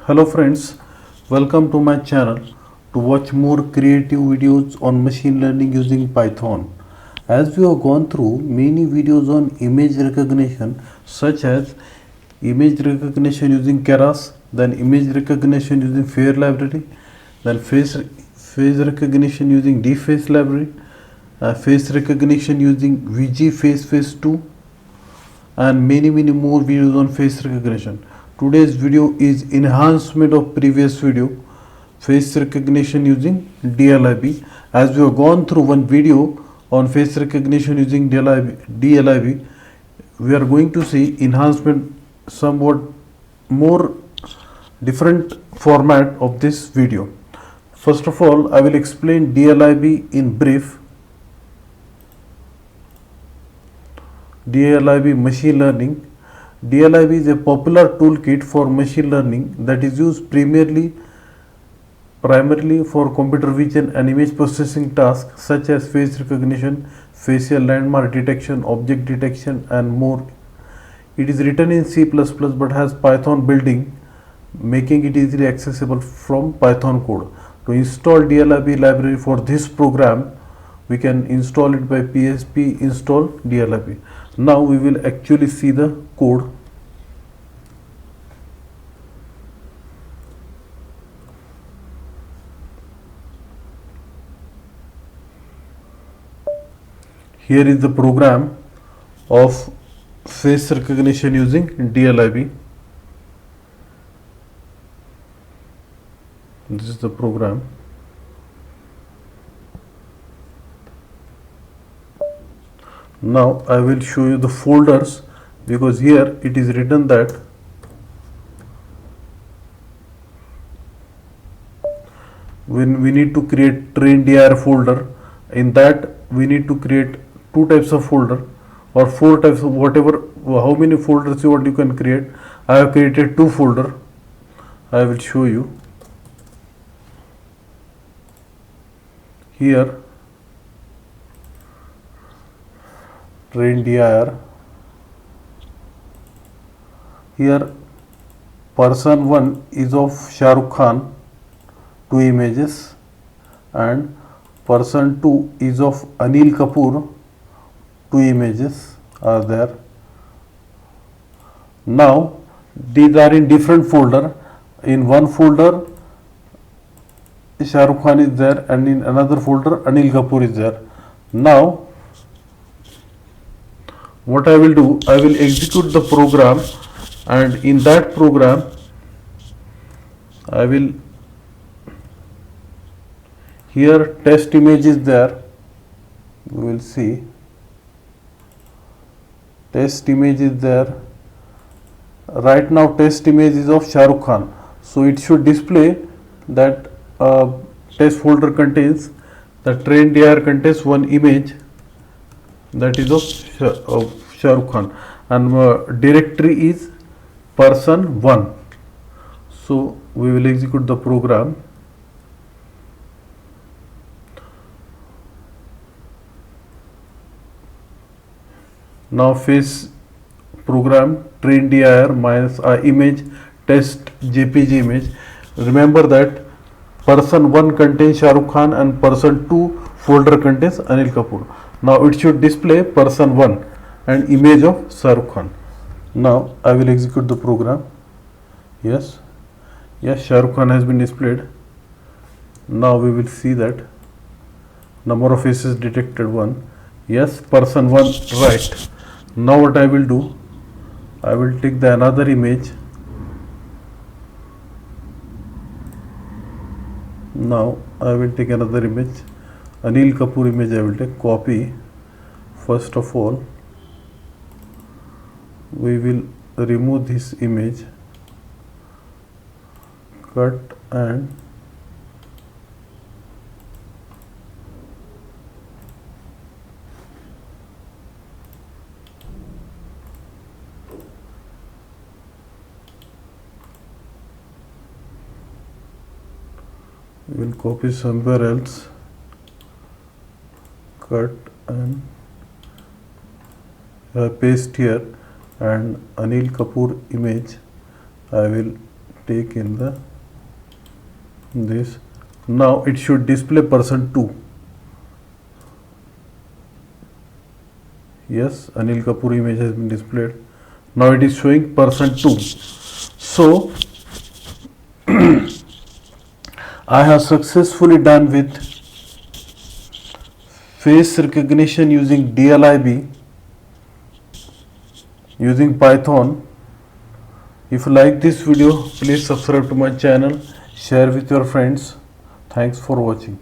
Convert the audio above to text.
Hello friends, welcome to my channel to watch more creative videos on machine learning using Python. As we have gone through many videos on image recognition such as image recognition using Keras, then image recognition using Fair library, then face recognition using dface library, face recognition using VG face 2, and many more videos on face recognition. Today's video is enhancement of previous video, face recognition using DLIB. As we have gone through one video on face recognition using DLIB, we are going to see enhancement, somewhat more different format of this video. First of all, I will explain DLIB in brief. DLIB machine learning. DLIB is a popular toolkit for machine learning that is used primarily for computer vision and image processing tasks such as face recognition, facial landmark detection, object detection, and more. It is written in C++ but has Python built-in, making it easily accessible from Python code. To install DLIB library for this program, we can install it by PSP install DLIB. Now we will actually see the code. Here is the program of face recognition using DLIB. This is the program. Now I will show you the folders, because here it is written that when we need to create train.dir folder, in that we need to create two types of folder or four types of whatever, how many folders you want you can create. I have created two folder. I will show you. Here train.dir, here person 1 is of Shah Rukh Khan, 2 images, and person 2 is of Anil Kapoor, 2 images are there. Now these are in different folder. In one folder Shah Rukh Khan is there, and in another folder Anil Kapoor is there. Now what I will do, I will execute the program, and in that program I will, here test image is there, we will see test image is there. Right now test image is of Shah Rukh Khan, so it should display that test folder contains, the train.dir contains one image that is of Shah Rukh Khan, and directory is person 1. So we will execute the program. Now face program train.dir minus image test jpg image. Remember that person 1 contains Shah Rukh Khan and person 2 folder contains Anil Kapoor. Now it should display person 1 and image of Shah Rukh Khan. Now I will execute the program. Yes, Shah Rukh Khan has been displayed. Now we will see that number of faces detected 1. Yes, person 1 right. Now what I will do, I will take the another image. Now I will take another image, Anil Kapoor image. I will take copy. First of all, we will remove this image, cut, and we will copy somewhere else, cut, and paste here, and Anil Kapoor image I will take in the this. Now it should display person 2. Yes, Anil Kapoor image has been displayed. Now it is showing person 2. So I have successfully done with face recognition using DLIB using Python. If you like this video, please subscribe to my channel, share with your friends. Thanks for watching.